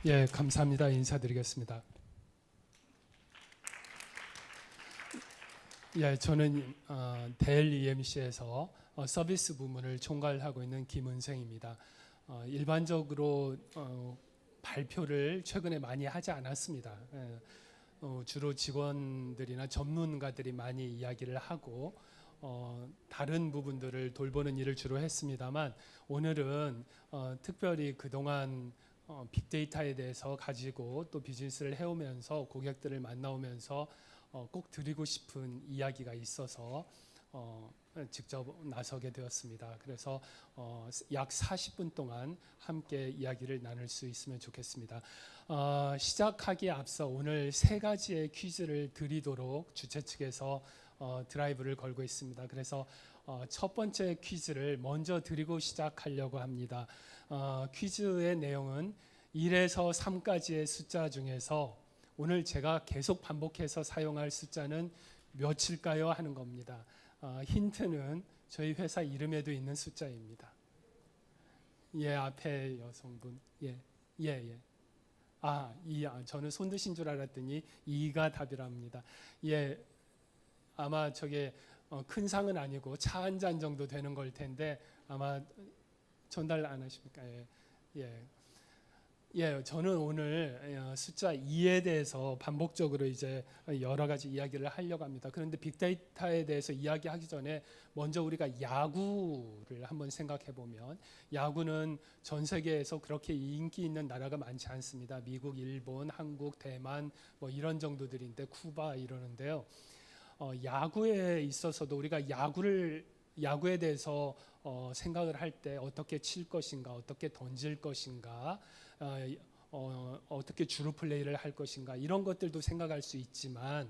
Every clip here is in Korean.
예, 감사합니다. 인사드리겠습니다. 예, 저는 델 EMC에서 서비스 부문을 총괄하고 있는 김은생입니다. 일반적으로 발표를 최근에 많이 하지 않았습니다. 주로 직원들이나 전문가들이 많이 이야기를 하고 다른 부분들을 돌보는 일을 주로 했습니다만, 오늘은 특별히 그동안 빅데이터에 대해서 가지고 또 비즈니스를 해오면서 고객들을 만나오면서 꼭 드리고 싶은 이야기가 있어서 직접 나서게 되었습니다. 그래서 약 40분 동안 함께 이야기를 나눌 수 있으면 좋겠습니다. 시작하기에 앞서 오늘 세 가지의 퀴즈를 드리도록 주최 측에서 드라이브를 걸고 있습니다. 그래서 첫 번째 퀴즈를 먼저 드리고 시작하려고 합니다. 퀴즈의 내용은 1에서 3까지의 숫자 중에서 오늘 제가 계속 반복해서 사용할 숫자는 몇일까요? 하는 겁니다. 힌트는 저희 회사 이름에도 있는 숫자입니다. 예, 앞에 여성분. 예. 저는 손 드신 줄 알았더니 2가 답이랍니다. 예, 아마 저게 큰 상은 아니고 차 한 잔 정도 되는 걸 텐데 아마 전달 안 하십니까? 예, 저는 오늘 숫자 2에 대해서 반복적으로 이제 여러 가지 이야기를 하려고 합니다. 그런데 빅데이터에 대해서 이야기하기 전에 먼저 우리가 야구를 한번 생각해 보면, 야구는 전 세계에서 그렇게 인기 있는 나라가 많지 않습니다. 미국, 일본, 한국, 대만 뭐 이런 정도들인데, 쿠바 이러는데요. 야구에 있어서도 우리가 야구에 대해서 생각을 할 때 어떻게 칠 것인가, 어떻게 던질 것인가, 어떻게 주루 플레이를 할 것인가, 이런 것들도 생각할 수 있지만,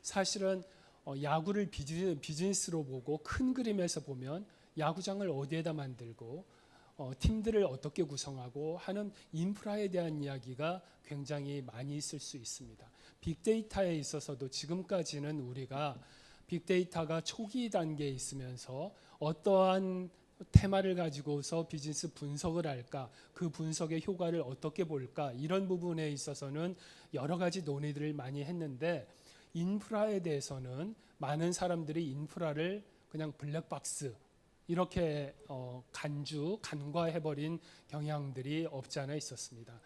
사실은 야구를 비즈니스로 보고 큰 그림에서 보면 야구장을 어디에다 만들고 팀들을 어떻게 구성하고 하는 인프라에 대한 이야기가 굉장히 많이 있을 수 있습니다. 빅데이터에 있어서도 지금까지는 우리가 빅데이터가 초기 단계에 있으면서 어떠한 테마를 가지고서 비즈니스 분석을 할까, 그 분석의 효과를 어떻게 볼까, 이런 부분에 있어서는 여러 가지 논의들을 많이 했는데, 인프라에 대해서는 많은 사람들이 인프라를 그냥 블랙박스 이렇게 간과해버린 경향들이 없지 않아 있었습니다.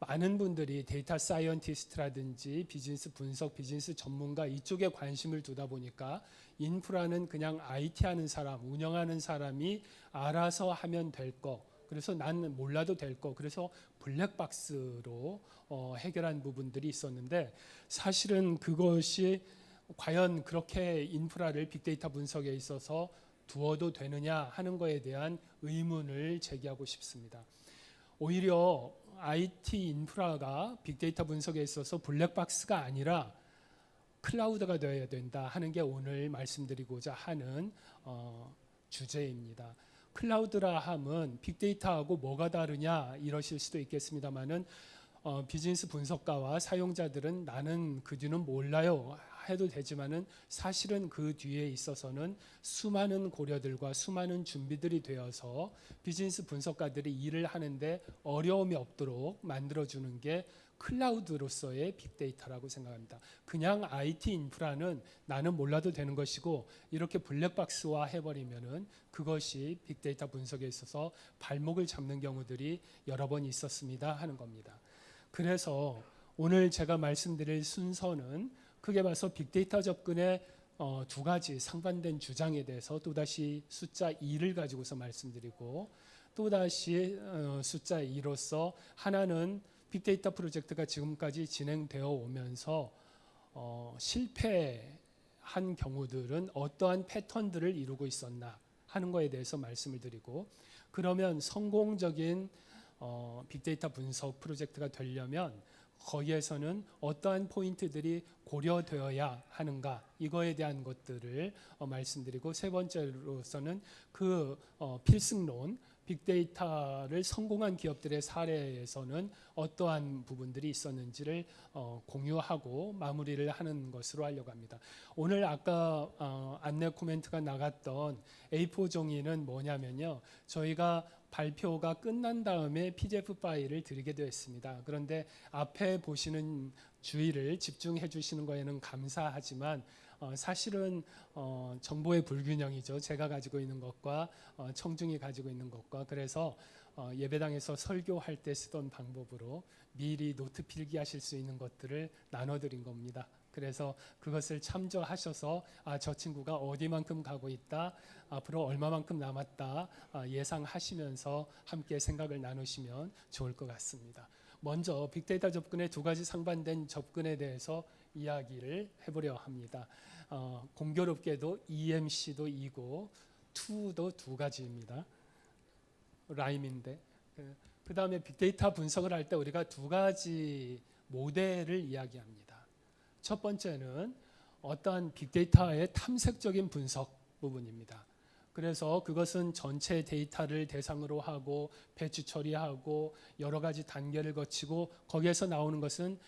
많은 분들이 데이터 사이언티스트라든지 비즈니스 분석, 비즈니스 전문가 이쪽에 관심을 두다 보니까 인프라는 그냥 IT 하는 사람, 운영하는 사람이 알아서 하면 될 거, 그래서 난 몰라도 될 거, 그래서 블랙박스로 해결한 부분들이 있었는데, 사실은 그것이 과연 그렇게 인프라를 빅데이터 분석에 있어서 두어도 되느냐 하는 거에 대한 의문을 제기하고 싶습니다. 오히려 IT 인프라가 빅데이터 분석에 있어서 블랙박스가 아니라 클라우드가 되어야 된다 하는 게 오늘 말씀드리고자 하는 주제입니다. 클라우드라 함은 빅데이터하고 뭐가 다르냐 이러실 수도 있겠습니다만은, 비즈니스 분석가와 사용자들은 나는 그 뒤는 몰라요 해도 되지만은, 사실은 그 뒤에 있어서는 수많은 고려들과 수많은 준비들이 되어서 비즈니스 분석가들이 일을 하는데 어려움이 없도록 만들어주는 게 클라우드로서의 빅데이터라고 생각합니다. 그냥 IT 인프라는 나는 몰라도 되는 것이고, 이렇게 블랙박스화 해버리면은 그것이 빅데이터 분석에 있어서 발목을 잡는 경우들이 여러 번 있었습니다 하는 겁니다. 그래서 오늘 제가 말씀드릴 순서는 크게 봐서 빅데이터 접근의 두 가지 상반된 주장에 대해서 또다시 숫자 2를 가지고서 말씀드리고, 또다시 숫자 2로서 하나는 빅데이터 프로젝트가 지금까지 진행되어 오면서 실패한 경우들은 어떠한 패턴들을 이루고 있었나 하는 거에 대해서 말씀을 드리고, 그러면 성공적인 빅데이터 분석 프로젝트가 되려면 거기에서는 어떠한 포인트들이 고려되어야 하는가, 이거에 대한 것들을 말씀드리고, 세 번째로서는 그 필승론, 빅데이터를 성공한 기업들의 사례에서는 어떠한 부분들이 있었는지를 공유하고 마무리를 하는 것으로 하려고 합니다. 오늘 아까 안내 코멘트가 나갔던 A4 종이는 뭐냐면요. 저희가 발표가 끝난 다음에 PDF 파일을 드리게 되었습니다. 그런데 앞에 보시는 주의를 집중해 주시는 거에는 감사하지만 사실은 정보의 불균형이죠. 제가 가지고 있는 것과 청중이 가지고 있는 것과 그래서 예배당에서 설교할 때 쓰던 방법으로 미리 노트 필기하실 수 있는 것들을 나눠드린 겁니다. 그래서 그것을 참조하셔서 저 친구가 어디만큼 가고 있다, 앞으로 얼마만큼 남았다 예상하시면서 함께 생각을 나누시면 좋을 것 같습니다. 먼저 빅데이터 접근의 두 가지 상반된 접근에 대해서 이야기를 해보려 합니다. 공교롭게도 EMC도 2고 2도 두 가지입니다. 라임인데 그 다음에 빅데이터 분석을 할 때 우리가 두 가지 모델을 이야기합니다. 첫 번째는 어떠한 빅데이터의 탐색적인 분석 부분입니다. 그래서 그것은 전체 데이터를 대상으로 하고 배치 처리하고 여러 가지 단계를 거치고 거기에서 나오는 것은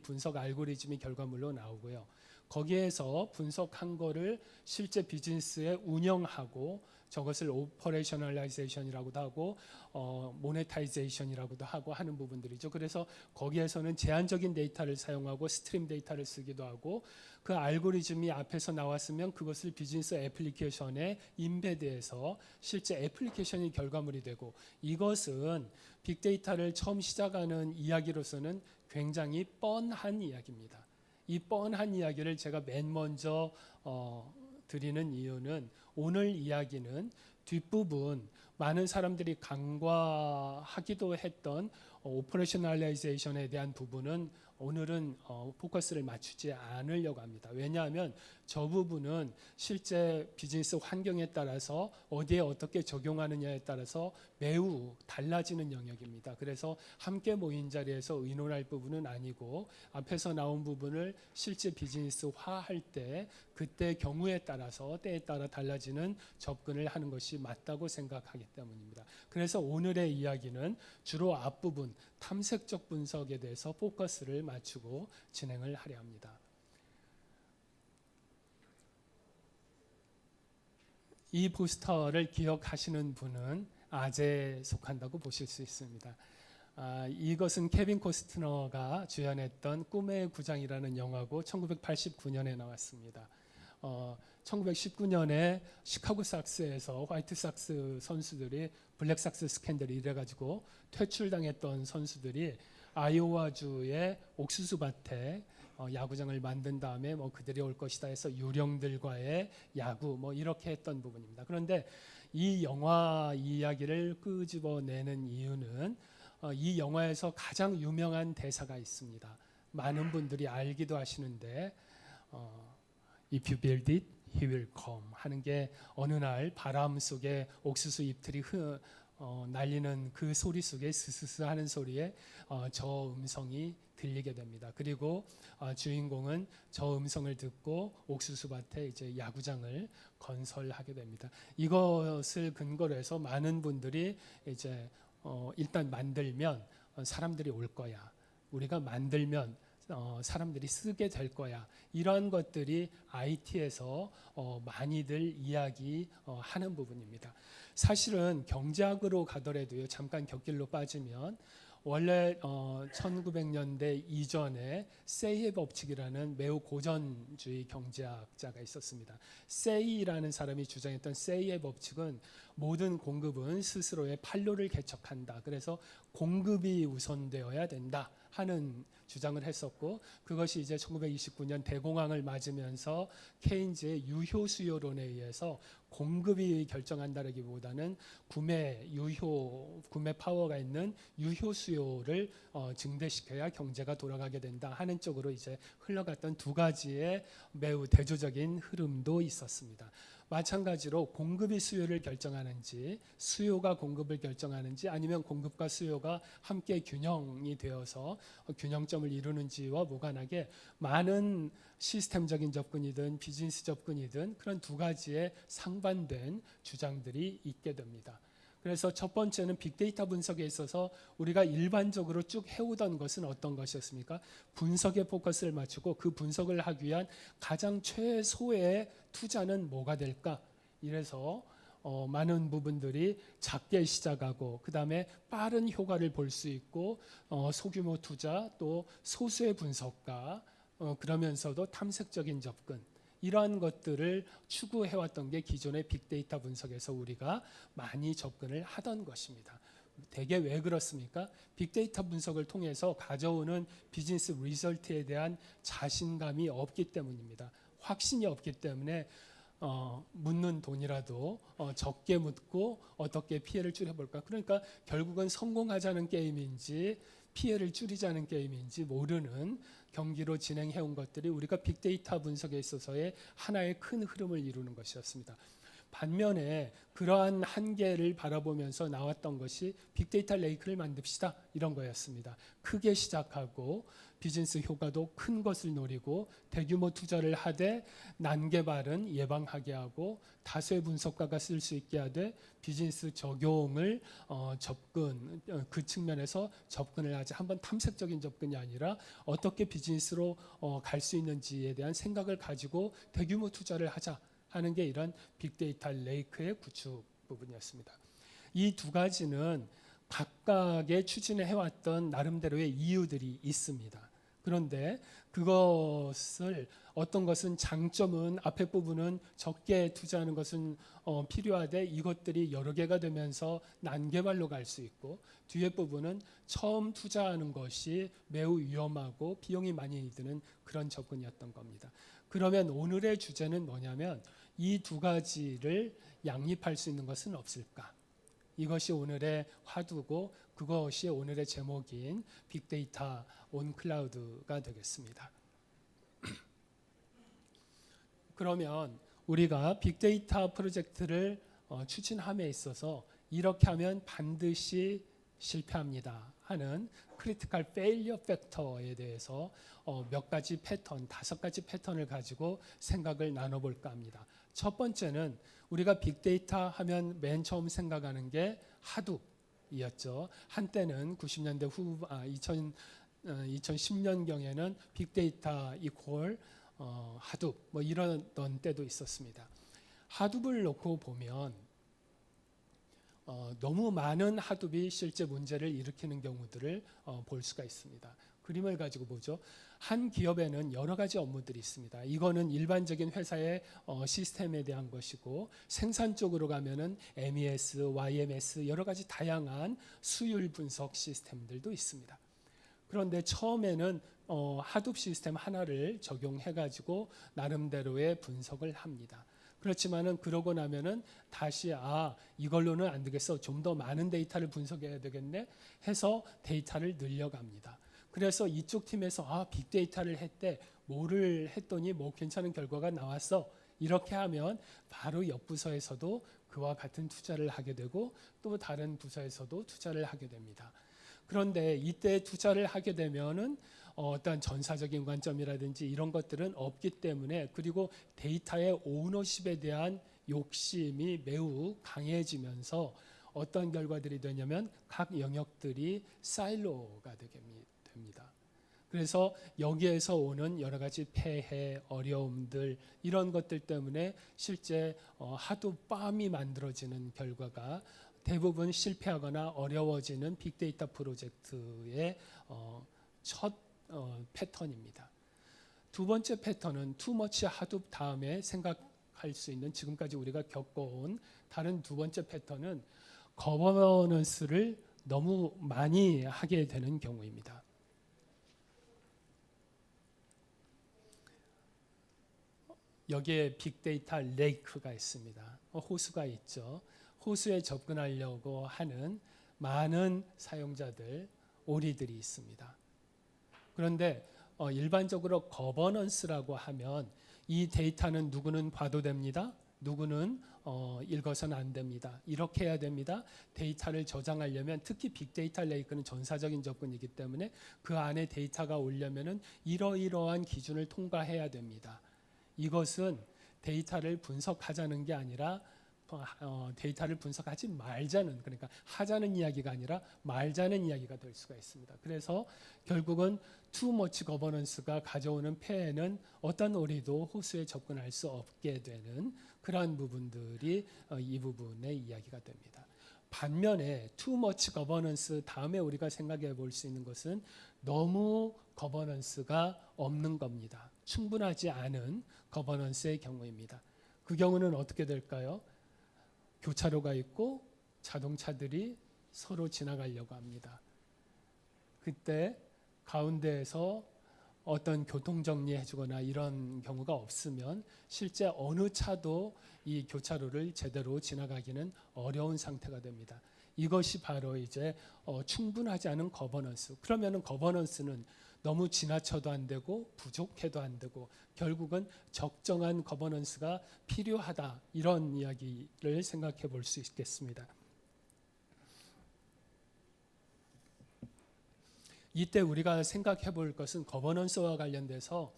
분석 알고리즘이 결과물로 나오고요. 거기에서 분석한 거를 실제 비즈니스에 운영하고 저것을 오퍼레이셔널라이제이션이라고도 하고 모네타이제이션이라고도 하고 하는 부분들이죠. 그래서 거기에서는 제한적인 데이터를 사용하고 스트림 데이터를 쓰기도 하고 그 알고리즘이 앞에서 나왔으면 그것을 비즈니스 애플리케이션에 인베드해서 실제 애플리케이션이 결과물이 되고 이것은 빅데이터를 처음 시작하는 이야기로서는 굉장히 뻔한 이야기입니다. 이 뻔한 이야기를 제가 맨 먼저 드리는 이유는 오늘 이야기는 뒷부분 많은 사람들이 간과하기도 했던 오퍼레셔널라이제이션에 대한 부분은 오늘은 포커스를 맞추지 않으려고 합니다. 왜냐하면 저 부분은 실제 비즈니스 환경에 따라서 어디에 어떻게 적용하느냐에 따라서 매우 달라지는 영역입니다. 그래서 함께 모인 자리에서 의논할 부분은 아니고 앞에서 나온 부분을 실제 비즈니스화할 때 그때 경우에 따라서 때에 따라 달라지는 접근을 하는 것이 맞다고 생각하기 때문입니다. 그래서 오늘의 이야기는 주로 앞부분 탐색적 분석에 대해서 포커스를 맞추고 진행을 하려 합니다. 이 포스터를 기억하시는 분은 아재에 속한다고 보실 수 있습니다. 이것은 케빈 코스트너가 주연했던 꿈의 구장이라는 영화고 1989년에 나왔습니다. 1919년에 시카고 삭스에서 화이트 삭스 선수들이 블랙 삭스 스캔들이 이래가지고 퇴출당했던 선수들이 아이오와주의 옥수수 밭에 야구장을 만든 다음에 그들이 올 것이다 해서 유령들과의 야구 이렇게 했던 부분입니다. 그런데 이 영화 이야기를 끄집어내는 이유는 이 영화에서 가장 유명한 대사가 있습니다. 많은 분들이 알기도 하시는데 If you build it, he will come 하는 게 어느 날 바람 속에 옥수수 잎들이 날리는 그 소리 속에 스스스 하는 소리에 저 음성이 들리게 됩니다. 그리고 주인공은 저 음성을 듣고 옥수수밭에 이제 야구장을 건설하게 됩니다. 이것을 근거로 해서 많은 분들이 이제 일단 만들면 사람들이 올 거야. 우리가 만들면 사람들이 쓰게 될 거야. 이런 것들이 IT에서 많이들 이야기하는 부분입니다. 사실은 경제학으로 가더라도요. 잠깐 곁길로 빠지면 원래 1900년대 이전에 세이의 법칙이라는 매우 고전주의 경제학자가 있었습니다. 세이라는 사람이 주장했던 세이의 법칙은 모든 공급은 스스로의 판로를 개척한다. 그래서 공급이 우선되어야 된다 하는 주장을 했었고 그것이 이제 1929년 대공황을 맞으면서 케인즈의 유효 수요론에 의해서 공급이 결정한다기보다는 구매 파워가 있는 유효 수요를 증대시켜야 경제가 돌아가게 된다 하는 쪽으로 이제 흘러갔던 두 가지의 매우 대조적인 흐름도 있었습니다. 마찬가지로 공급이 수요를 결정하는지 수요가 공급을 결정하는지 아니면 공급과 수요가 함께 균형이 되어서 균형점을 이루는지와 무관하게 많은 시스템적인 접근이든 비즈니스 접근이든 그런 두 가지의 상반된 주장들이 있게 됩니다. 그래서 첫 번째는 빅데이터 분석에 있어서 우리가 일반적으로 쭉 해오던 것은 어떤 것이었습니까? 분석에 포커스를 맞추고 그 분석을 하기 위한 가장 최소의 투자는 뭐가 될까? 이래서 많은 부분들이 작게 시작하고 그 다음에 빠른 효과를 볼 수 있고 소규모 투자 또 소수의 분석가 그러면서도 탐색적인 접근 이러한 것들을 추구해왔던 게 기존의 빅데이터 분석에서 우리가 많이 접근을 하던 것입니다. 대개 왜 그렇습니까? 빅데이터 분석을 통해서 가져오는 비즈니스 리설트에 대한 자신감이 없기 때문입니다. 확신이 없기 때문에 묻는 돈이라도 적게 묻고 어떻게 피해를 줄여볼까. 그러니까 결국은 성공하자는 게임인지 피해를 줄이자는 게임인지 모르는 경기로 진행해온 것들이 우리가 빅데이터 분석에 있어서의 하나의 큰 흐름을 이루는 것이었습니다. 반면에 그러한 한계를 바라보면서 나왔던 것이 빅데이터 레이크를 만듭시다 이런 거였습니다. 크게 시작하고 비즈니스 효과도 큰 것을 노리고 대규모 투자를 하되 난개발은 예방하게 하고 다수의 분석가가 쓸 수 있게 하되 비즈니스 적용을 그 측면에서 접근을 하지 한번 탐색적인 접근이 아니라 어떻게 비즈니스로 갈 수 있는지에 대한 생각을 가지고 대규모 투자를 하자 하는 게 이런 빅데이터 레이크의 구축 부분이었습니다. 이 두 가지는 각각의 추진을 해왔던 나름대로의 이유들이 있습니다. 그런데 그것을 어떤 것은 장점은 앞에 부분은 적게 투자하는 것은 필요하되 이것들이 여러 개가 되면서 난개발로 갈 수 있고 뒤에 부분은 처음 투자하는 것이 매우 위험하고 비용이 많이 드는 그런 접근이었던 겁니다. 그러면 오늘의 주제는 뭐냐면 이 두 가지를 양립할 수 있는 것은 없을까? 이것이 오늘의 화두고 그것이 오늘의 제목인 빅데이터 온 클라우드가 되겠습니다. 그러면 우리가 빅데이터 프로젝트를 추진함에 있어서 이렇게 하면 반드시 실패합니다 하는 크리티컬 페일리어 팩터에 대해서 몇 가지 패턴, 5가지 패턴을 가지고 생각을 나눠볼까 합니다. 첫 번째는 우리가 빅데이터 하면 맨 처음 생각하는 게 하둡이었죠. 한때는 90년대 후반, 2010년경에는 빅데이터 이퀄 하둡 뭐 이러던 때도 있었습니다. 하둡을 놓고 보면 너무 많은 하둡이 실제 문제를 일으키는 경우들을 볼 수가 있습니다. 그림을 가지고 보죠. 한 기업에는 여러 가지 업무들이 있습니다. 이거는 일반적인 회사의 시스템에 대한 것이고 생산 쪽으로 가면은 MES, YMS 여러 가지 다양한 수율 분석 시스템들도 있습니다. 그런데 처음에는 하둡 시스템 하나를 적용해 가지고 나름대로의 분석을 합니다. 그렇지만은 그러고 나면은 다시 이걸로는 안 되겠어. 좀 더 많은 데이터를 분석해야 되겠네 해서 데이터를 늘려갑니다. 그래서 이쪽 팀에서 빅데이터를 했대. 뭐를 했더니 뭐 괜찮은 결과가 나왔어. 이렇게 하면 바로 옆 부서에서도 그와 같은 투자를 하게 되고 또 다른 부서에서도 투자를 하게 됩니다. 그런데 이때 투자를 하게 되면은 어떤 전사적인 관점이라든지 이런 것들은 없기 때문에 그리고 데이터의 오너십에 대한 욕심이 매우 강해지면서 어떤 결과들이 되냐면 각 영역들이 사일로가 되게 됩니다. 그래서 여기에서 오는 여러 가지 폐해, 어려움들 이런 것들 때문에 실제 하룻밤이 만들어지는 결과가 대부분 실패하거나 어려워지는 빅데이터 프로젝트의 첫 패턴입니다. 두 번째 패턴은 투머치 하둡 다음에 생각할 수 있는 지금까지 우리가 겪어온 다른 두 번째 패턴은 거버넌스를 너무 많이 하게 되는 경우입니다. 여기에 빅데이터 레이크가 있습니다. 호수가 있죠. 호수에 접근하려고 하는 많은 사용자들, 오리들이 있습니다. 그런데 일반적으로 거버넌스라고 하면 이 데이터는 누구는 봐도 됩니다. 누구는 읽어서는 안 됩니다. 이렇게 해야 됩니다. 데이터를 저장하려면 특히 빅데이터 레이크는 전사적인 접근이기 때문에 그 안에 데이터가 오려면은 이러이러한 기준을 통과해야 됩니다. 이것은 데이터를 분석하자는 게 아니라 데이터를 분석하지 말자는, 그러니까 하자는 이야기가 아니라 말자는 이야기가 될 수가 있습니다. 그래서 결국은 too much governance가 가져오는 폐해는 어떤 우리도 호수에 접근할 수 없게 되는 그러한 부분들이 이 부분의 이야기가 됩니다. 반면에 too much governance 다음에 우리가 생각해 볼 수 있는 것은 너무 거버넌스가 없는 겁니다. 충분하지 않은 거버넌스의 경우입니다. 그 경우는 어떻게 될까요? 교차로가 있고 자동차들이 서로 지나가려고 합니다. 그때 가운데에서 어떤 교통정리해 주거나 이런 경우가 없으면 실제 어느 차도 이 교차로를 제대로 지나가기는 어려운 상태가 됩니다. 이것이 바로 이제 충분하지 않은 거버넌스. 그러면은 거버넌스는 너무 지나쳐도 안 되고 부족해도 안 되고 결국은 적정한 거버넌스가 필요하다. 이런 이야기를 생각해 볼 수 있겠습니다. 이때 우리가 생각해 볼 것은 거버넌스와 관련돼서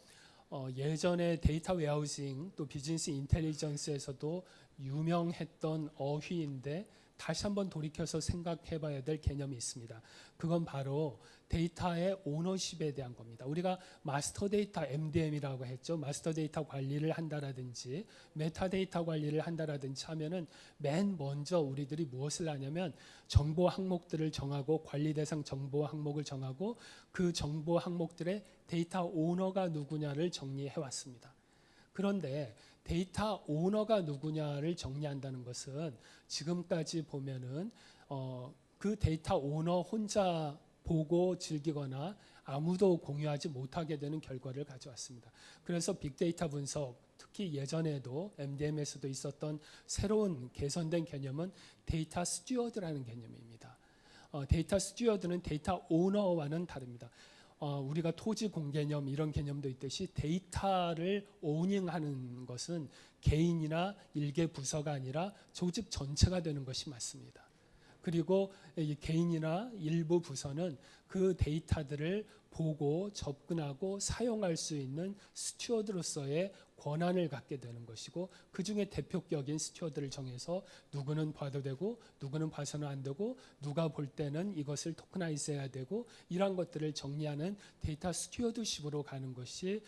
예전에 데이터 웨어하우싱 또 비즈니스 인텔리전스에서도 유명했던 어휘인데 다시 한번 돌이켜서 생각해 봐야 될 개념이 있습니다. 그건 바로 데이터의 오너십에 대한 겁니다. 우리가 마스터 데이터 MDM이라고 했죠. 마스터 데이터 관리를 한다라든지 메타데이터 관리를 한다라든지 하면은 맨 먼저 우리들이 무엇을 하냐면 정보 항목들을 정하고 관리 대상 정보 항목을 정하고 그 정보 항목들의 데이터 오너가 누구냐를 정리해 왔습니다. 그런데 데이터 오너가 누구냐를 정리한다는 것은 지금까지 보면은 그 데이터 오너 혼자 보고 즐기거나 아무도 공유하지 못하게 되는 결과를 가져왔습니다. 그래서 빅데이터 분석, 특히 예전에도 MDM에서도 있었던 새로운 개선된 개념은 데이터 스튜어드라는 개념입니다. 데이터 스튜어드는 데이터 오너와는 다릅니다. 우리가 토지 공개념 이런 개념도 있듯이 데이터를 오닝하는 것은 개인이나 일개 부서가 아니라 조직 전체가 되는 것이 맞습니다. 그리고 이 개인이나 일부 부서는 그 데이터들을 보고 접근하고 사용할 수 있는 스튜어드로서의 권한을 갖게 되는 것이고 그중에 대표격인 스튜어드를 정해서 누구는 봐도 되고 누구는 봐서는 안 되고 누가 볼 때는 이것을 토크나이즈해야 되고 이런 것들을 정리하는 데이터 스튜어드십으로 가는 것이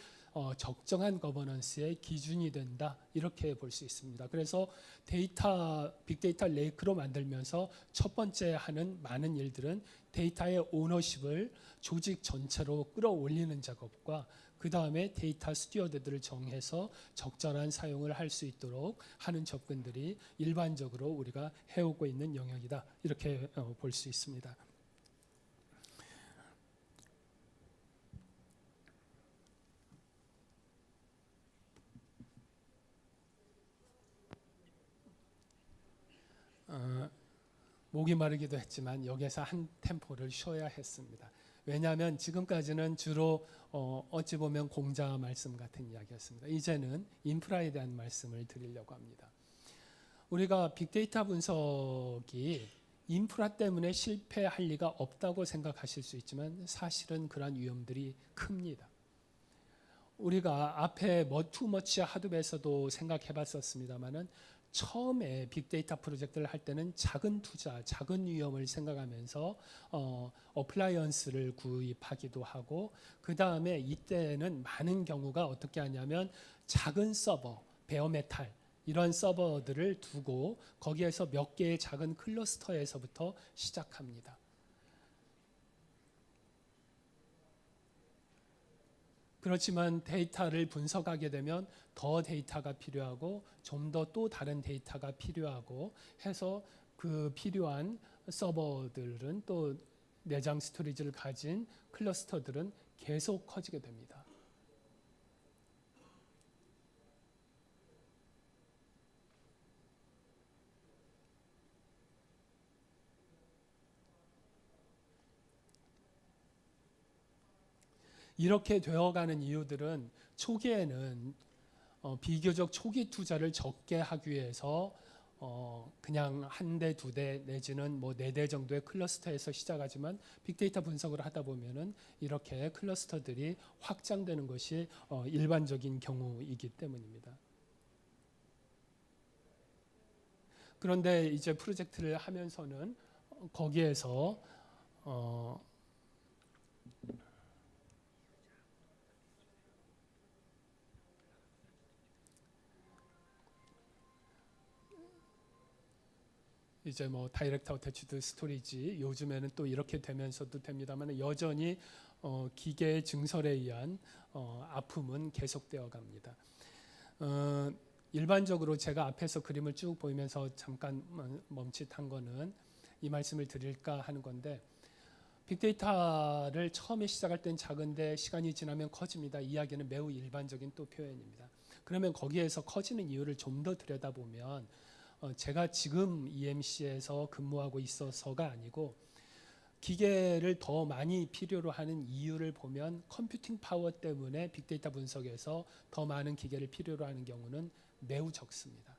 적정한 거버넌스의 기준이 된다 이렇게 볼 수 있습니다. 그래서 빅데이터 레이크로 만들면서 첫 번째 하는 많은 일들은 데이터의 오너십을 조직 전체로 끌어올리는 작업과 그 다음에 데이터 스튜어드들을 정해서 적절한 사용을 할 수 있도록 하는 접근들이 일반적으로 우리가 해오고 있는 영역이다 이렇게 볼 수 있습니다. 목이 마르기도 했지만 여기서 한 템포를 쉬어야 했습니다. 왜냐하면 지금까지는 주로 어찌 보면 공자 말씀 같은 이야기였습니다. 이제는 인프라에 대한 말씀을 드리려고 합니다. 우리가 빅데이터 분석이 인프라 때문에 실패할 리가 없다고 생각하실 수 있지만 사실은 그러한 위험들이 큽니다. 우리가 앞에 투머치 하드웨어에서도 생각해 봤었습니다만은 처음에 빅데이터 프로젝트를 할 때는 작은 투자, 작은 위험을 생각하면서 어플라이언스를 구입하기도 하고 그 다음에 이때는 많은 경우가 어떻게 하냐면 작은 서버, 베어메탈 이런 서버들을 두고 거기에서 몇 개의 작은 클러스터에서부터 시작합니다. 그렇지만 데이터를 분석하게 되면 더 데이터가 필요하고 좀 더 또 다른 데이터가 필요하고 해서 그 필요한 서버들은 또 내장 스토리지를 가진 클러스터들은 계속 커지게 됩니다. 이렇게 되어가는 이유들은 초기에는 비교적 초기 투자를 적게 하기 위해서 그냥 한 대, 두 대 내지는 뭐 네 대 정도의 클러스터에서 시작하지만 빅데이터 분석을 하다 보면은 이렇게 클러스터들이 확장되는 것이 일반적인 경우이기 때문입니다. 그런데 이제 프로젝트를 하면서는 거기에서 이제 뭐 다이렉트 어태치드 스토리지 요즘에는 또 이렇게 되면서도 됩니다만 여전히 기계의 증설에 의한 아픔은 계속되어 갑니다. 일반적으로 제가 앞에서 그림을 쭉 보이면서 잠깐 멈칫한 거는 이 말씀을 드릴까 하는 건데, 빅데이터를 처음에 시작할 땐 작은데 시간이 지나면 커집니다. 이야기는 매우 일반적인 또 표현입니다. 그러면 거기에서 커지는 이유를 좀 더 들여다보면 제가 지금 EMC에서 근무하고 있어서가 아니고 기계를 더 많이 필요로 하는 이유를 보면 컴퓨팅 파워 때문에 빅데이터 분석에서 더 많은 기계를 필요로 하는 경우는 매우 적습니다.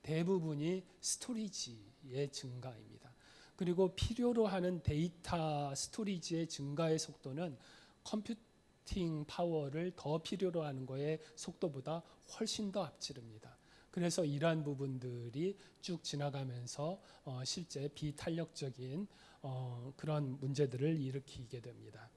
대부분이 스토리지의 증가입니다. 그리고 필요로 하는 데이터 스토리지의 증가의 속도는 컴퓨팅 파워를 더 필요로 하는 거의 속도보다 훨씬 더 앞지릅니다. 그래서 이러한 부분들이 쭉 지나가면서 실제 비탄력적인 그런 문제들을 일으키게 됩니다.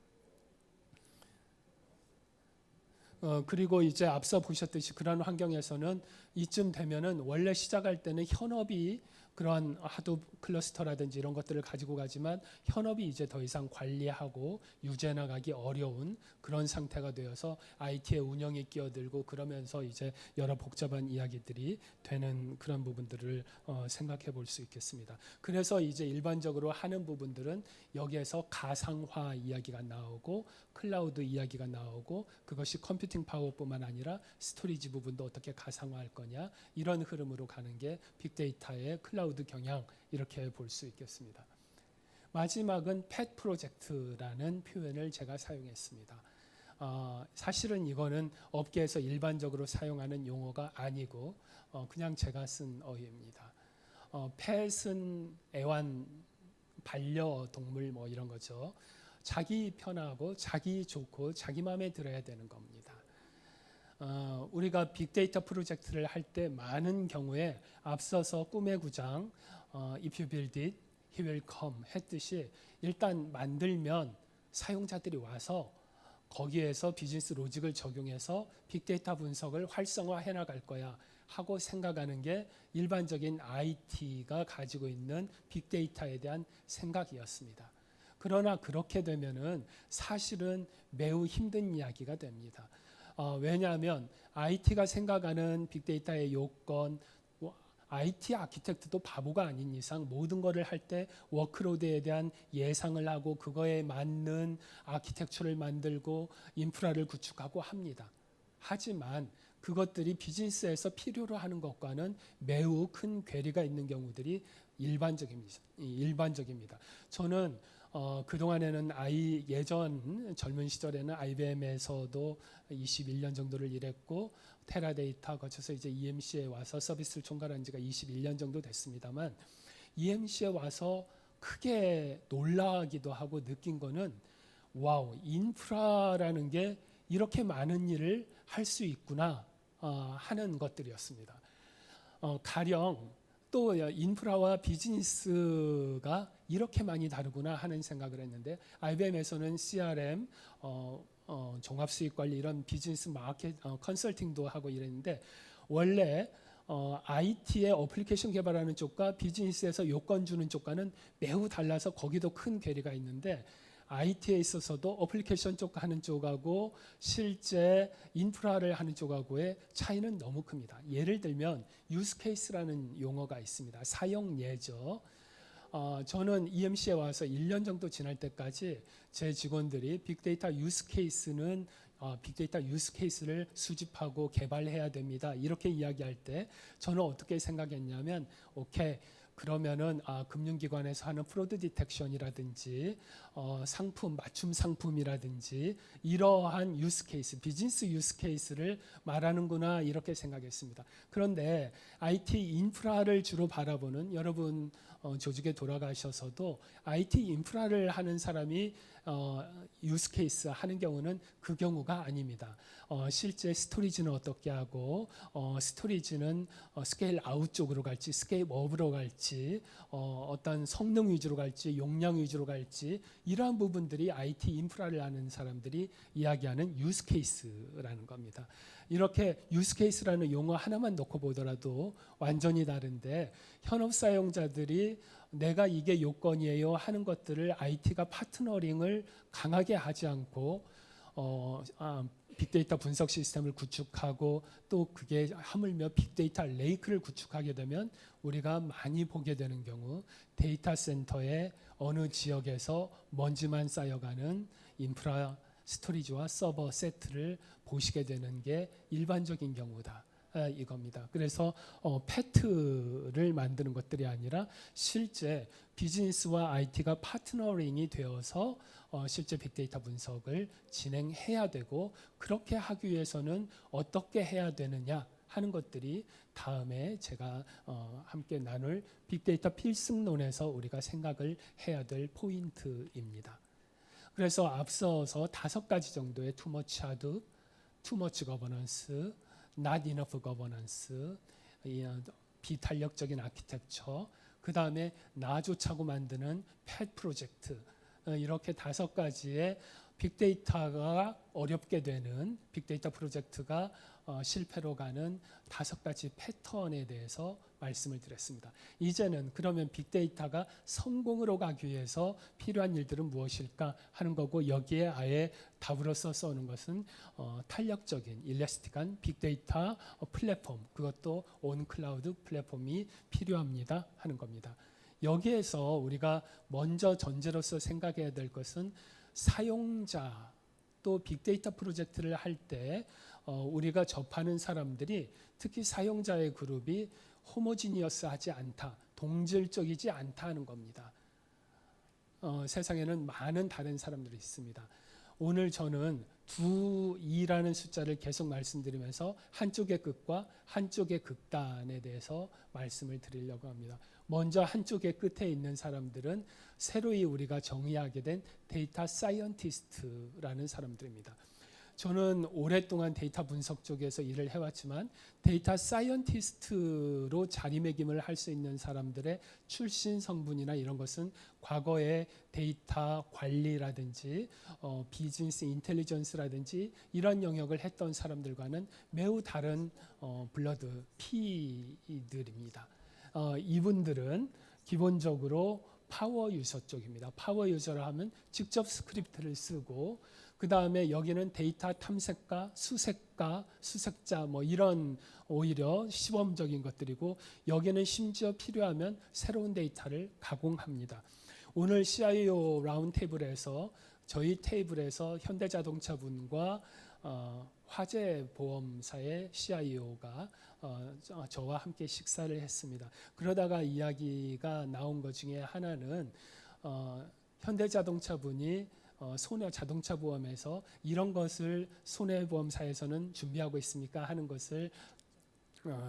그리고 이제 앞서 보셨듯이 그런 환경에서는 이쯤 되면은 원래 시작할 때는 현업이 그러한 하도 클러스터라든지 이런 것들을 가지고 가지만 현업이 이제 더 이상 관리하고 유지해 나가기 어려운 그런 상태가 되어서 IT의 운영에 끼어들고 그러면서 이제 여러 복잡한 이야기들이 되는 그런 부분들을 생각해 볼 수 있겠습니다. 그래서 이제 일반적으로 하는 부분들은 여기에서 가상화 이야기가 나오고 클라우드 이야기가 나오고 그것이 컴퓨팅 파워뿐만 아니라 스토리지 부분도 어떻게 가상화할 거냐 이런 흐름으로 가는 게 빅데이터의 클라우드 경향 이렇게 볼 수 있겠습니다. 마지막은 펫 프로젝트라는 표현을 제가 사용했습니다. 사실은 이거는 업계에서 일반적으로 사용하는 용어가 아니고 그냥 제가 쓴 어휘입니다. 펫은 애완 반려동물 뭐 이런 거죠. 자기 편하고 자기 좋고 자기 마음에 들어야 되는 겁니다. 우리가 빅데이터 프로젝트를 할 때 많은 경우에 앞서서 꿈의 구장 If you build it, he will come 했듯이 일단 만들면 사용자들이 와서 거기에서 비즈니스 로직을 적용해서 빅데이터 분석을 활성화해 나갈 거야 하고 생각하는 게 일반적인 IT가 가지고 있는 빅데이터에 대한 생각이었습니다. 그러나 그렇게 되면은 사실은 매우 힘든 이야기가 됩니다. 왜냐하면 IT가 생각하는 빅데이터의 요건, IT 아키텍트도 바보가 아닌 이상 모든 것을 할 때 워크로드에 대한 예상을 하고 그거에 맞는 아키텍처를 만들고 인프라를 구축하고 합니다. 하지만 그것들이 비즈니스에서 필요로 하는 것과는 매우 큰 괴리가 있는 경우들이 일반적입니다. 저는 그동안에는 예전 젊은 시절에는 IBM에서도 21년 정도를 일했고 테라데이터 거쳐서 이제 EMC에 와서 서비스를 총괄한 지가 21년 정도 됐습니다만 EMC에 와서 크게 놀라기도 하고 느낀 거는 와우, 인프라라는 게 이렇게 많은 일을 할 수 있구나 하는 것들이었습니다. 가령 또 인프라와 비즈니스가 이렇게 많이 다르구나 하는 생각을 했는데 IBM에서는 CRM, 종합수익관리 이런 비즈니스 마켓 컨설팅도 하고 이랬는데 원래 IT의 어플리케이션 개발하는 쪽과 비즈니스에서 요건 주는 쪽과는 매우 달라서 거기도 큰 괴리가 있는데 IT에 있어서도 어플리케이션 쪽 하는 쪽하고 실제 인프라를 하는 쪽하고의 차이는 너무 큽니다. 예를 들면 유스 케이스라는 용어가 있습니다. 사용 예죠. 저는 EMC에 와서 1년 정도 지날 때까지 제 직원들이 빅데이터 유스 케이스는 빅데이터 유스 케이스를 수집하고 개발해야 됩니다. 이렇게 이야기할 때 저는 어떻게 생각했냐면 오케이, 그러면은 금융기관에서 하는 프로드 디텍션이라든지 상품 맞춤 상품이라든지 이러한 유스 케이스, 비즈니스 유스 케이스를 말하는구나 이렇게 생각했습니다. 그런데 IT 인프라를 주로 바라보는 여러분 조직에 돌아가셔서도 IT 인프라를 하는 사람이 유스 케이스 하는 경우는 그 경우가 아닙니다. 실제 스토리지는 어떻게 하고 스토리지는 스케일 아웃 쪽으로 갈지 스케일 업으로 갈지 어떤 성능 위주로 갈지 용량 위주로 갈지 이러한 부분들이 IT 인프라를 하는 사람들이 이야기하는 유스 케이스라는 겁니다. 이렇게 유스 케이스라는 용어 하나만 놓고 보더라도 완전히 다른데 현업 사용자들이 내가 이게 요건이에요 하는 것들을 IT가 파트너링을 강하게 하지 않고 빅데이터 분석 시스템을 구축하고 또 그게 하물며 빅데이터 레이크를 구축하게 되면 우리가 많이 보게 되는 경우 데이터 센터의 어느 지역에서 먼지만 쌓여가는 인프라 스토리지와 서버 세트를 보시게 되는 게 일반적인 경우다. 이겁니다. 그래서 패트를 만드는 것들이 아니라 실제 비즈니스와 IT가 파트너링이 되어서 실제 빅데이터 분석을 진행해야 되고 그렇게 하기 위해서는 어떻게 해야 되느냐 하는 것들이 다음에 제가 함께 나눌 빅데이터 필승론에서 우리가 생각을 해야 될 포인트입니다. 그래서 앞서서 5가지 정도의 too much Hadoop, too much governance, not enough governance, 비탄력적인 아키텍처, 그 다음에 나조차고 만드는 펫 프로젝트 이렇게 5가지의 빅데이터가 어렵게 되는 빅데이터 프로젝트가 실패로 가는 5가지 패턴에 대해서 말씀을 드렸습니다. 이제는 그러면 빅데이터가 성공으로 가기 위해서 필요한 일들은 무엇일까 하는 거고 여기에 아예 답으로서 써오는 것은 탄력적인 일래스틱한 빅데이터 플랫폼 그것도 온 클라우드 플랫폼이 필요합니다 하는 겁니다. 여기에서 우리가 먼저 전제로서 생각해야 될 것은 사용자 또 빅데이터 프로젝트를 할 때 우리가 접하는 사람들이 특히 사용자의 그룹이 호모지니어스하지 않다, 동질적이지 않다는 겁니다. 세상에는 많은 다른 사람들이 있습니다. 오늘 저는 2라는 숫자를 계속 말씀드리면서 한쪽의 끝과 한쪽의 극단에 대해서 말씀을 드리려고 합니다. 먼저 한쪽의 끝에 있는 사람들은 새로이 우리가 정의하게 된 데이터 사이언티스트라는 사람들입니다. 저는 오랫동안 데이터 분석 쪽에서 일을 해왔지만 데이터 사이언티스트로 자리매김을 할 수 있는 사람들의 출신 성분이나 이런 것은 과거에 데이터 관리라든지 비즈니스 인텔리전스라든지 이런 영역을 했던 사람들과는 매우 다른 블러드 피들입니다. 이분들은 기본적으로 파워 유저 쪽입니다. 파워 유저라 하면 직접 스크립트를 쓰고 그 다음에 여기는 데이터 탐색가, 수색가, 수색자 뭐 이런 오히려 시범적인 것들이고 여기는 심지어 필요하면 새로운 데이터를 가공합니다. 오늘 CIO 라운드 테이블에서 저희 테이블에서 현대자동차분과 화재보험사의 CIO가 저와 함께 식사를 했습니다. 그러다가 이야기가 나온 것 중에 하나는 현대자동차분이 자동차 보험에서 이런 것을 손해보험사에서는 준비하고 있습니까? 하는 것을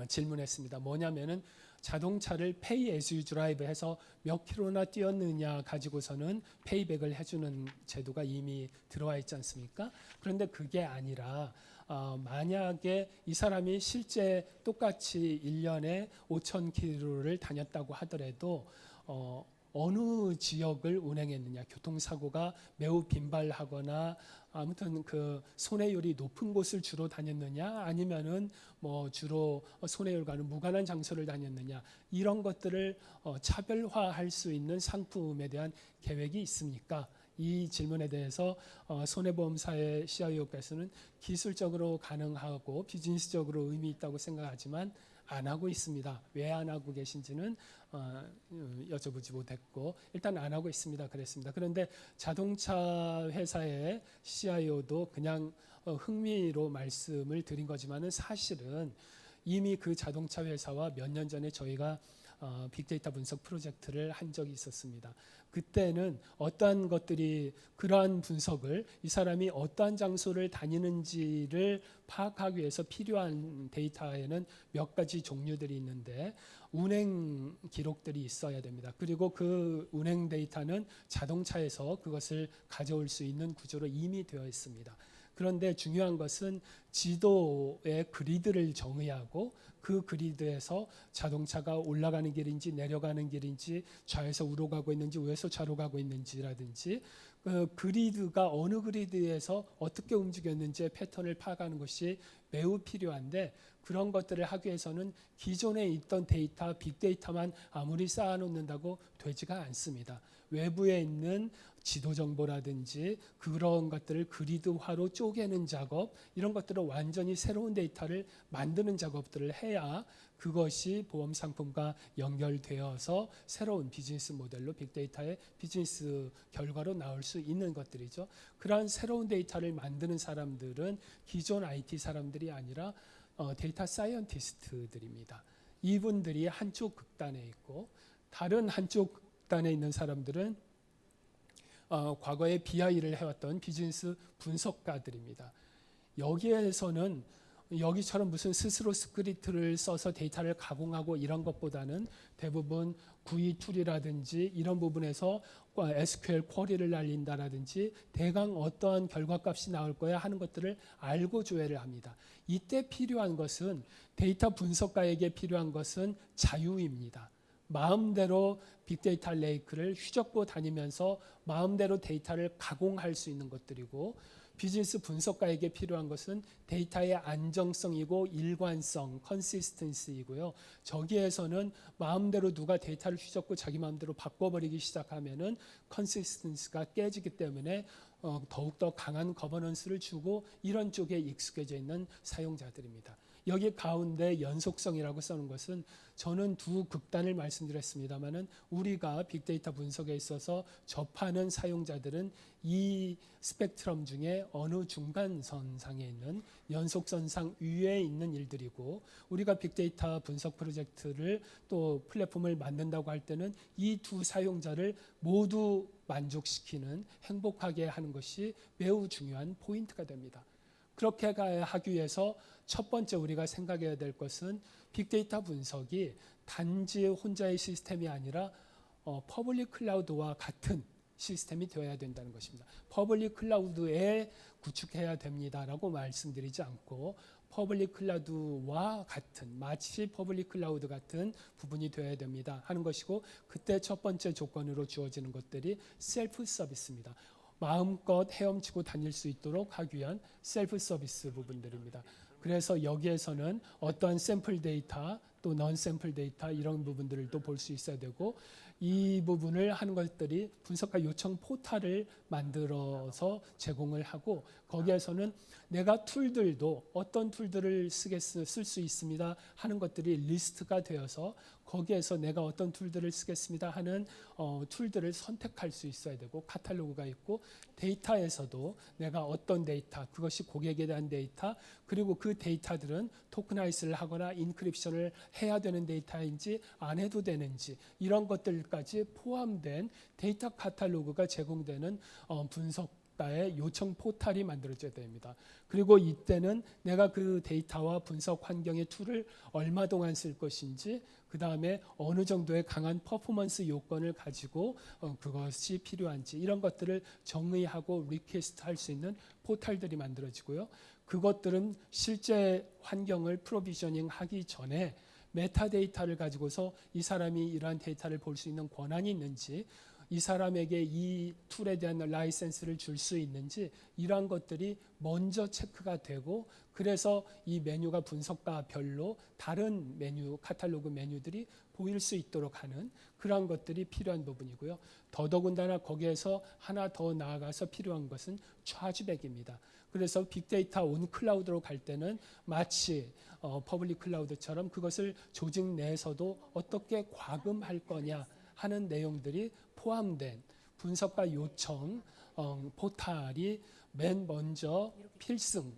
질문했습니다. 뭐냐면은 자동차를 pay as you drive 해서 몇 킬로나 뛰었느냐 가지고서는 페이백을 해주는 제도가 이미 들어와 있지 않습니까? 그런데 그게 아니라 만약에 이 사람이 실제 똑같이 1년에 5,000킬로를 다녔다고 하더라도 어느 지역을 운행했느냐, 교통사고가 매우 빈발하거나 아무튼 그 손해율이 높은 곳을 주로 다녔느냐, 아니면은 뭐 주로 손해율과는 무관한 장소를 다녔느냐, 이런 것들을 차별화할 수 있는 상품에 대한 계획이 있습니까? 이 질문에 대해서 손해보험사의 CIO께서는 기술적으로 가능하고 비즈니스적으로 의미 있다고 생각하지만 안 하고 있습니다. 왜 안 하고 계신지는 여쭤보지 못했고 일단 안 하고 있습니다. 그랬습니다. 그런데 자동차 회사의 CIO도 그냥 흥미로 말씀을 드린 거지만은 사실은 이미 그 자동차 회사와 몇 년 전에 저희가 빅데이터 분석 프로젝트를 한 적이 있었습니다. 그때는 어떠한 것들이 그러한 분석을 이 사람이 어떠한 장소를 다니는지를 파악하기 위해서 필요한 데이터에는 몇 가지 종류들이 있는데 운행 기록들이 있어야 됩니다. 그리고 그 운행 데이터는 자동차에서 그것을 가져올 수 있는 구조로 이미 되어 있습니다. 그런데 중요한 것은 지도의 그리드를 정의하고 그 그리드에서 자동차가 올라가는 길인지 내려가는 길인지 좌에서 우로 가고 있는지 우에서 좌로 가고 있는지라든지 그 그리드가 어느 그리드에서 어떻게 움직였는지의 패턴을 파악하는 것이 매우 필요한데 그런 것들을 하기 위해서는 기존에 있던 데이터, 빅데이터만 아무리 쌓아놓는다고 되지가 않습니다. 외부에 있는 지도 정보라든지 그런 것들을 그리드화로 쪼개는 작업, 이런 것들을 완전히 새로운 데이터를 만드는 작업들을 해야 그것이 보험 상품과 연결되어서 새로운 비즈니스 모델로 빅데이터의 비즈니스 결과로 나올 수 있는 것들이죠. 그러한 새로운 데이터를 만드는 사람들은 기존 IT 사람들이 아니라 데이터 사이언티스트들입니다. 이분들이 한쪽 극단에 있고 다른 한쪽 극단에 있는 사람들은 과거에 BI를 해왔던 비즈니스 분석가들입니다. 여기에서는 여기처럼 무슨 스스로 스크립트를 써서 데이터를 가공하고 이런 것보다는 대부분 GUI 툴이라든지 이런 부분에서 SQL 쿼리를 날린다라든지 대강 어떠한 결과값이 나올 거야 하는 것들을 알고 조회를 합니다. 이때 필요한 것은 데이터 분석가에게 필요한 것은 자유입니다. 마음대로 빅데이터 레이크를 휘젓고 다니면서 마음대로 데이터를 가공할 수 있는 것들이고 비즈니스 분석가에게 필요한 것은 데이터의 안정성이고 일관성, 컨시스턴시이고요. 저기에서는 마음대로 누가 데이터를 휘젓고 자기 마음대로 바꿔버리기 시작하면은 컨시스턴시가 깨지기 때문에 더욱더 강한 거버넌스를 주고 이런 쪽에 익숙해져 있는 사용자들입니다. 여기 가운데 연속성이라고 써놓은 것은 저는 두 극단을 말씀드렸습니다마는 우리가 빅데이터 분석에 있어서 접하는 사용자들은 이 스펙트럼 중에 어느 중간선상에 있는 연속선상 위에 있는 일들이고 우리가 빅데이터 분석 프로젝트를 또 플랫폼을 만든다고 할 때는 이 두 사용자를 모두 만족시키는 행복하게 하는 것이 매우 중요한 포인트가 됩니다. 그렇게 하기 위해서 첫 번째 우리가 생각해야 될 것은 빅데이터 분석이 단지 혼자의 시스템이 아니라 퍼블릭 클라우드와 같은 시스템이 되어야 된다는 것입니다. 퍼블릭 클라우드에 구축해야 됩니다라고 말씀드리지 않고 퍼블릭 클라우드와 같은 마치 퍼블릭 클라우드 같은 부분이 되어야 됩니다 하는 것이고 그때 첫 번째 조건으로 주어지는 것들이 셀프 서비스입니다. 마음껏 헤엄치고 다닐 수 있도록 하기 위한 셀프 서비스 부분들입니다. 그래서 여기에서는 어떠한 샘플 데이터 또 넌 샘플 데이터 이런 부분들도 볼 수 있어야 되고 이 부분을 하는 것들이 분석가 요청 포탈을 만들어서 제공을 하고 거기에서는 내가 툴들도 어떤 툴들을 쓸 수 있습니다 하는 것들이 리스트가 되어서 거기에서 내가 어떤 툴들을 쓰겠습니다 하는 툴들을 선택할 수 있어야 되고 카탈로그가 있고 데이터에서도 내가 어떤 데이터 그것이 고객에 대한 데이터 그리고 그 데이터들은 토크나이즈를 하거나 인크립션을 해야 되는 데이터인지 안 해도 되는지 이런 것들까지 포함된 데이터 카탈로그가 제공되는 분석가의 요청 포탈이 만들어져야 됩니다. 그리고 이때는 내가 그 데이터와 분석 환경의 툴을 얼마 동안 쓸 것인지 그 다음에 어느 정도의 강한 퍼포먼스 요건을 가지고 그것이 필요한지 이런 것들을 정의하고 리퀘스트 할 수 있는 포탈들이 만들어지고요. 그것들은 실제 환경을 프로비저닝 하기 전에 메타데이터를 가지고서 이 사람이 이러한 데이터를 볼 수 있는 권한이 있는지 이 사람에게 이 툴에 대한 라이센스를 줄 수 있는지 이러한 것들이 먼저 체크가 되고 그래서 이 메뉴가 분석가별로 다른 메뉴, 카탈로그 메뉴들이 보일 수 있도록 하는 그러한 것들이 필요한 부분이고요. 더더군다나 거기에서 하나 더 나아가서 필요한 것은 차지백입니다. 그래서 빅데이터 온 클라우드로 갈 때는 마치 퍼블릭 클라우드처럼 그것을 조직 내에서도 어떻게 과금할 거냐 하는 내용들이 포함된 분석가 요청 포탈이 맨 먼저 필승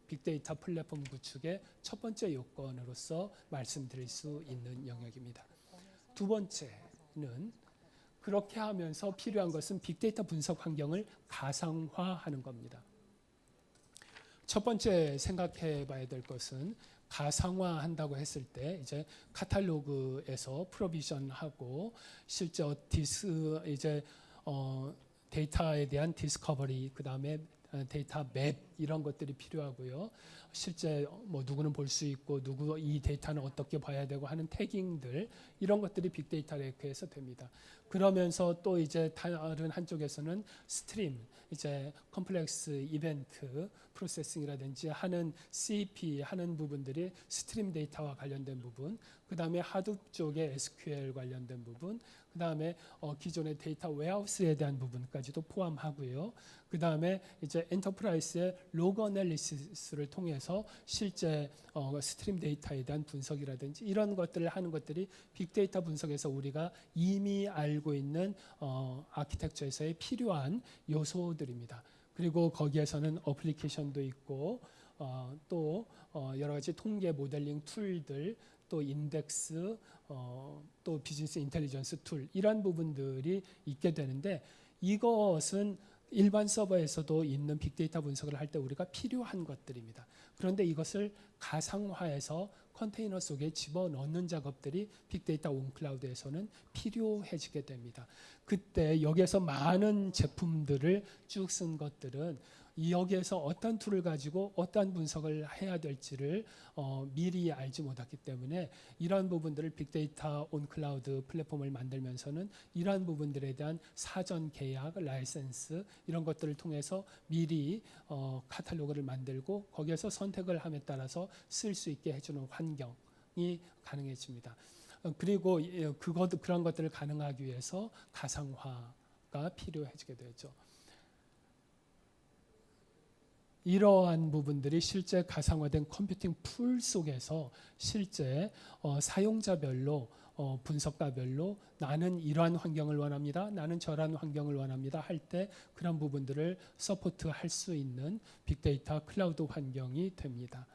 빅데이터 플랫폼 구축의 첫 번째 요건으로서 말씀드릴 수 있는 영역입니다. 두 번째는 그렇게 하면서 필요한 것은 빅데이터 분석 환경을 가상화하는 겁니다. 첫 번째 생각해 봐야 될 것은 가상화한다고 했을 때 이제 카탈로그에서 프로비전하고 실제 데이터에 대한 디스커버리, 그다음에 데이터 맵 이런 것들이 필요하고요. 실제 뭐 누구는 볼 수 있고 누구 이 데이터는 어떻게 봐야 되고 하는 태깅들 이런 것들이 빅데이터 레이크에서 됩니다. 그러면서 또 이제 다른 한쪽에서는 스트림, 이제 컴플렉스 이벤트 프로세싱이라든지 하는 CP 하는 부분들이 스트림 데이터와 관련된 부분, 그다음에 하둡 쪽에 SQL 관련된 부분, 그다음에 기존의 데이터 웨어하우스에 대한 부분까지도 포함하고요. 그다음에 이제 엔터프라이즈의 로그 애널리시스를 통해서 실제 스트림 데이터에 대한 분석이라든지 이런 것들을 하는 것들이 빅데이터 분석에서 우리가 이미 알고 있는 아키텍처에서의 필요한 요소들입니다. 그리고 거기에서는 어플리케이션도 있고 또 여러 가지 통계 모델링 툴들, 또 인덱스, 또 비즈니스 인텔리전스 툴 이런 부분들이 있게 되는데 이것은 일반 서버에서도 있는 빅데이터 분석을 할 때 우리가 필요한 것들입니다. 그런데 이것을 가상화해서 컨테이너 속에 집어넣는 작업들이 빅데이터 온 클라우드에서는 필요해지게 됩니다. 그때 여기에서 많은 제품들을 쭉 쓴 것들은 여기에서 어떤 툴을 가지고 어떤 분석을 해야 될지를 미리 알지 못했기 때문에 이러한 부분들을 빅데이터 온 클라우드 플랫폼을 만들면서는 이러한 부분들에 대한 사전 계약, 라이센스 이런 것들을 통해서 미리 카탈로그를 만들고 거기에서 선택을 함에 따라서 쓸 수 있게 해주는 환경이 가능해집니다. 그리고 그런 것들을 가능하기 위해서 가상화가 필요해지게 되죠. 이러한 부분들이 실제 가상화된 컴퓨팅 풀 속에서 실제 사용자별로 분석가별로 나는 이러한 환경을 원합니다. 나는 저러한 환경을 원합니다. 할 때 그런 부분들을 서포트할 수 있는 빅데이터 클라우드 환경이 됩니다.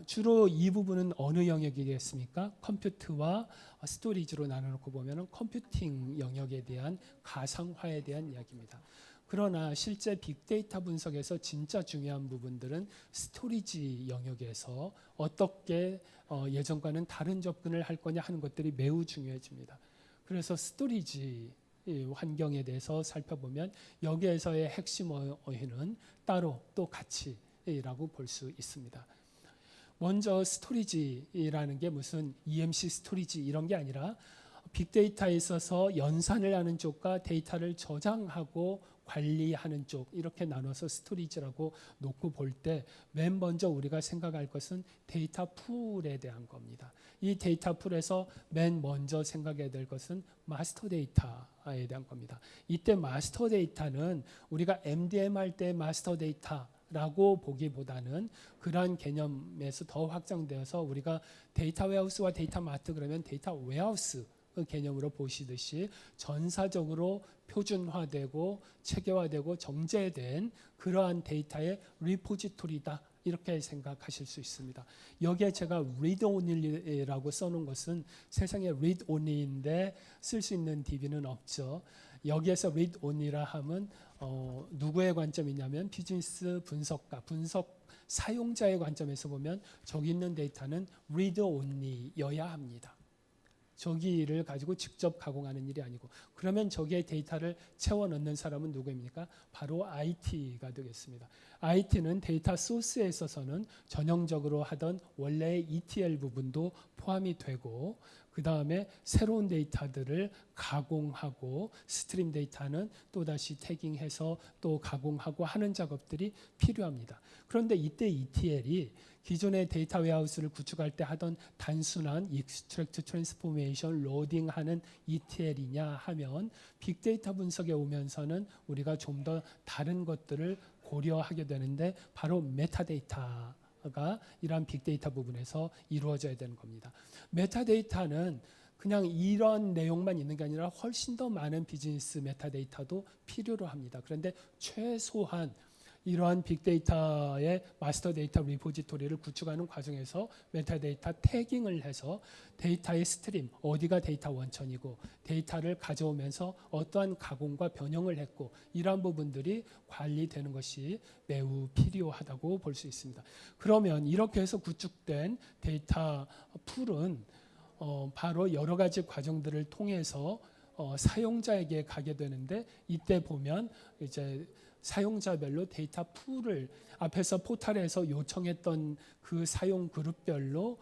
주로 이 부분은 어느 영역이겠습니까? 컴퓨트와 스토리지로 나눠놓고 보면 컴퓨팅 영역에 대한 가상화에 대한 이야기입니다. 그러나 실제 빅데이터 분석에서 진짜 중요한 부분들은 스토리지 영역에서 어떻게 예전과는 다른 접근을 할 거냐 하는 것들이 매우 중요해집니다. 그래서 스토리지 환경에 대해서 살펴보면 여기에서의 핵심 어휘는 따로 또 같이라고 볼 수 있습니다. 먼저 스토리지라는 게 무슨 EMC 스토리지 이런 게 아니라 빅데이터에 있어서 연산을 하는 쪽과 데이터를 저장하고 관리하는 쪽 이렇게 나눠서 스토리지라고 놓고 볼 때 맨 먼저 우리가 생각할 것은 데이터 풀에 대한 겁니다. 이 데이터 풀에서 맨 먼저 생각해야 될 것은 마스터 데이터에 대한 겁니다. 이때 마스터 데이터는 우리가 MDM 할 때 마스터 데이터라고 보기보다는 그러한 개념에서 더 확장되어서 우리가 데이터 웨어하우스와 데이터 마트 그러면 데이터 웨어하우스 개념으로 보시듯이 전사적으로 표준화되고 체계화되고 정제된 그러한 데이터의 리포지토리다 이렇게 생각하실 수 있습니다. 여기에 제가 read only라고 써놓은 것은 세상에 read only인데 쓸 수 있는 DB는 없죠. 여기에서 read only라 하면 누구의 관점이냐면 비즈니스 분석가, 분석 사용자의 관점에서 보면 저기 있는 데이터는 read only여야 합니다. 저기를 가지고 직접 가공하는 일이 아니고 그러면 저기에 데이터를 채워 넣는 사람은 누구입니까? 바로 IT가 되겠습니다. IT는 데이터 소스에 있어서는 전형적으로 하던 원래의 ETL 부분도 포함이 되고 그 다음에 새로운 데이터들을 가공하고 스트림 데이터는 또다시 태깅해서 또 가공하고 하는 작업들이 필요합니다. 그런데 이때 ETL이 기존의 데이터 웨어하우스를 구축할 때 하던 단순한 extract, transformation, loading하는 ETL이냐 하면 빅데이터 분석에 오면서는 우리가 좀 더 다른 것들을 고려하게 되는데 바로 메타데이터가 이러한 빅데이터 부분에서 이루어져야 되는 겁니다. 메타데이터는 그냥 이런 내용만 있는 게 아니라 훨씬 더 많은 비즈니스 메타데이터도 필요로 합니다. 그런데 최소한 이러한 빅데이터의 마스터 데이터 리포지토리를 구축하는 과정에서 메타데이터 태깅을 해서 데이터의 스트림, 어디가 데이터 원천이고 데이터를 가져오면서 어떠한 가공과 변형을 했고 이러한 부분들이 관리되는 것이 매우 필요하다고 볼 수 있습니다. 그러면 이렇게 해서 구축된 데이터 풀은 바로 여러 가지 과정들을 통해서 사용자에게 가게 되는데 이때 보면 이제 사용자별로 데이터 풀을 앞에서 포털에서 요청했던 그 사용 그룹별로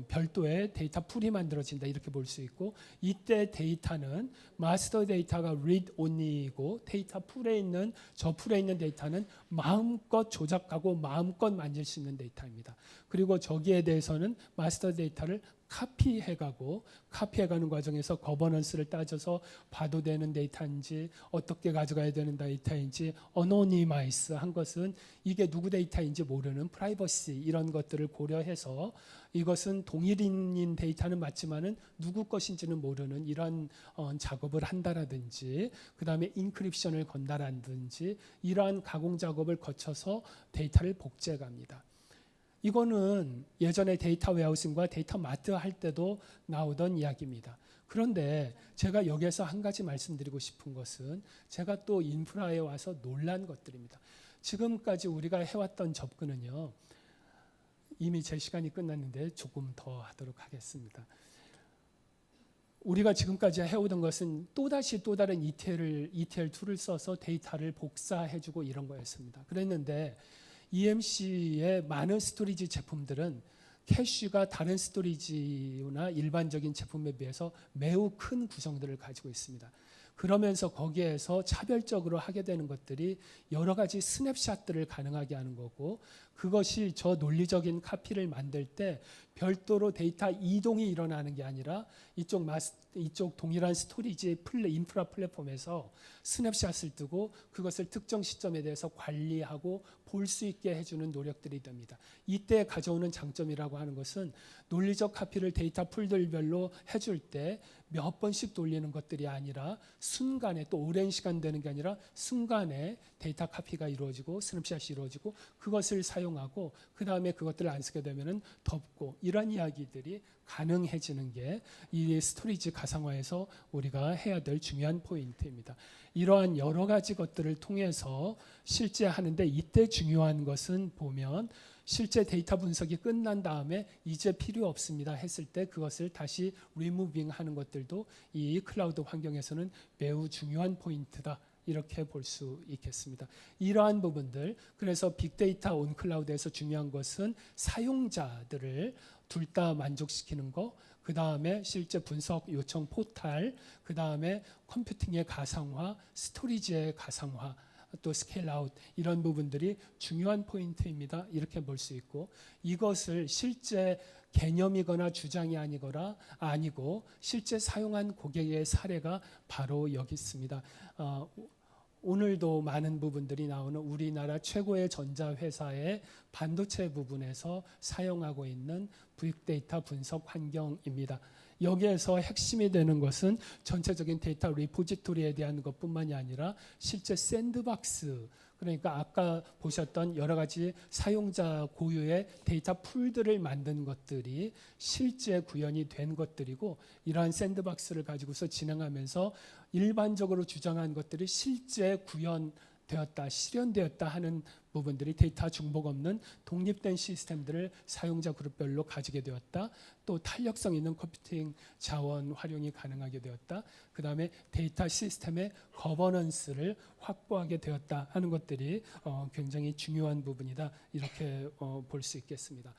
별도의 데이터 풀이 만들어진다 이렇게 볼 수 있고 이때 데이터는 마스터 데이터가 read only이고 데이터 풀에 있는 저 풀에 있는 데이터는 마음껏 조작하고 마음껏 만질 수 있는 데이터입니다. 그리고 저기에 대해서는 마스터 데이터를 카피해가는 과정에서 거버넌스를 따져서 봐도 되는 데이터인지 어떻게 가져가야 되는 데이터인지 어노니마이스 한 것은 이게 누구 데이터인지 모르는 프라이버시 이런 것들을 고려해서 이것은 동일인인 데이터는 맞지만은 누구 것인지는 모르는 이런 작업을 한다라든지 그 다음에 인크립션을 건다라든지 이러한 가공 작업을 거쳐서 데이터를 복제해 갑니다. 이거는 예전에 데이터 웨어하우싱과 데이터 마트 할 때도 나오던 이야기입니다. 그런데 제가 여기에서 한 가지 말씀드리고 싶은 것은 제가 또 인프라에 와서 놀란 것들입니다. 지금까지 우리가 해왔던 접근은요. 이미 제 시간이 끝났는데 조금 더 하도록 하겠습니다. 우리가 지금까지 해오던 것은 또다시 또 다른 ETL 툴을 써서 데이터를 복사해주고 이런 거였습니다. 그랬는데 EMC의 많은 스토리지 제품들은 캐시가 다른 스토리지나 일반적인 제품에 비해서 매우 큰 구성들을 가지고 있습니다. 그러면서 거기에서 차별적으로 하게 되는 것들이 여러 가지 스냅샷들을 가능하게 하는 거고 그것이 저 논리적인 카피를 만들 때 별도로 데이터 이동이 일어나는 게 아니라 이쪽 동일한 스토리지 인프라 플랫폼에서 스냅샷을 뜨고 그것을 특정 시점에 대해서 관리하고 볼 수 있게 해주는 노력들이 됩니다. 이때 가져오는 장점이라고 하는 것은 논리적 카피를 데이터 풀들별로 해줄 때 몇 번씩 돌리는 것들이 아니라 순간에 또 오랜 시간 되는 게 아니라 순간에 데이터 카피가 이루어지고 스냅샷이 이루어지고 그것을 사용하고 그 다음에 그것들을 안 쓰게 되면은 덮고 이런 이야기들이 가능해지는 게 이 스토리지 가상화에서 우리가 해야 될 중요한 포인트입니다. 이러한 여러 가지 것들을 통해서 실제 하는데 이때 중요한 것은 보면 실제 데이터 분석이 끝난 다음에 이제 필요 없습니다 했을 때 그것을 다시 리무빙 하는 것들도 이 클라우드 환경에서는 매우 중요한 포인트다. 이렇게 볼 수 있겠습니다. 이러한 부분들 그래서 빅데이터 온 클라우드에서 중요한 것은 사용자들을 둘 다 만족시키는 거 그 다음에 실제 분석 요청 포탈 그 다음에 컴퓨팅의 가상화 스토리지의 가상화 또 스케일 아웃 이런 부분들이 중요한 포인트입니다. 이렇게 볼 수 있고 이것을 실제 개념이거나 주장이 아니고 실제 사용한 고객의 사례가 바로 여기 있습니다. 오늘도 많은 부분들이 나오는 우리나라 최고의 전자회사의 반도체 부분에서 사용하고 있는 빅데이터 분석 환경입니다. 여기에서 핵심이 되는 것은 전체적인 데이터 리포지토리에 대한 것뿐만이 아니라 실제 샌드박스 그러니까 아까 보셨던 여러 가지 사용자 고유의 데이터 풀들을 만든 것들이 실제 구현이 된 것들이고 이러한 샌드박스를 가지고서 진행하면서 일반적으로 주장한 것들이 실제 구현되었다, 실현되었다 하는 부분들이 데이터 중복 없는 독립된 시스템들을 사용자 그룹별로 가지게 되었다. 또 탄력성 있는 컴퓨팅 자원 활용이 가능하게 되었다. 그 다음에 데이터 시스템의 거버넌스를 확보하게 되었다 하는 것들이 굉장히 중요한 부분이다. 이렇게 볼 수 있겠습니다.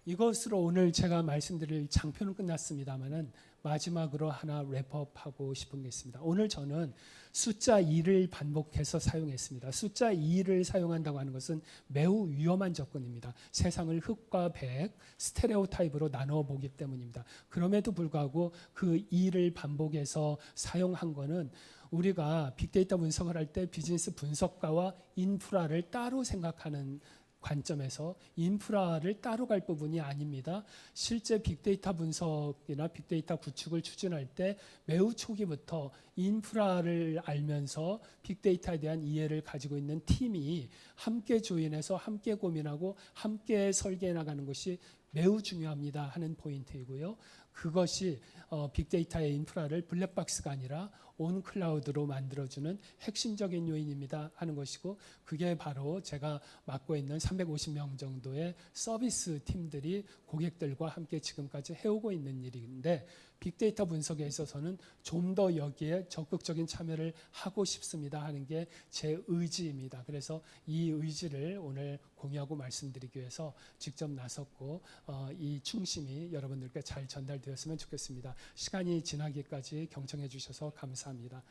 이것으로 오늘 제가 말씀드릴 장표는 끝났습니다만은 마지막으로 하나 랩업하고 싶은 게 있습니다. 오늘 저는 숫자 2를 반복해서 사용했습니다. 숫자 2를 사용한다고 하는 것은 매우 위험한 접근입니다. 세상을 흑과 백, 스테레오 타입으로 나누어 보기 때문입니다. 그럼에도 불구하고 그 2를 반복해서 사용한 거는 우리가 빅데이터 분석을 할 때 비즈니스 분석가와 인프라를 따로 생각하는 관점에서 인프라를 따로 갈 부분이 아닙니다. 실제 빅데이터 분석이나 빅데이터 구축을 추진할 때 매우 초기부터 인프라를 알면서 빅데이터에 대한 이해를 가지고 있는 팀이 함께 조인해서 함께 고민하고 함께 설계해 나가는 것이 매우 중요합니다 하는 포인트이고요. 그것이 빅데이터의 인프라를 블랙박스가 아니라 온 클라우드로 만들어주는 핵심적인 요인입니다 하는 것이고, 그게 바로 제가 맡고 있는 350명 정도의 서비스 팀들이 고객들과 함께 지금까지 해오고 있는 일인데, 빅데이터 분석에 있어서는 좀 더 여기에 적극적인 참여를 하고 싶습니다 하는 게 제 의지입니다. 그래서 이 의지를 오늘 공유하고 말씀드리기 위해서 직접 나섰고, 이 충심이 여러분들께 잘 전달되었으면 좋겠습니다. 시간이 지나기까지 경청해 주셔서 감사합니다.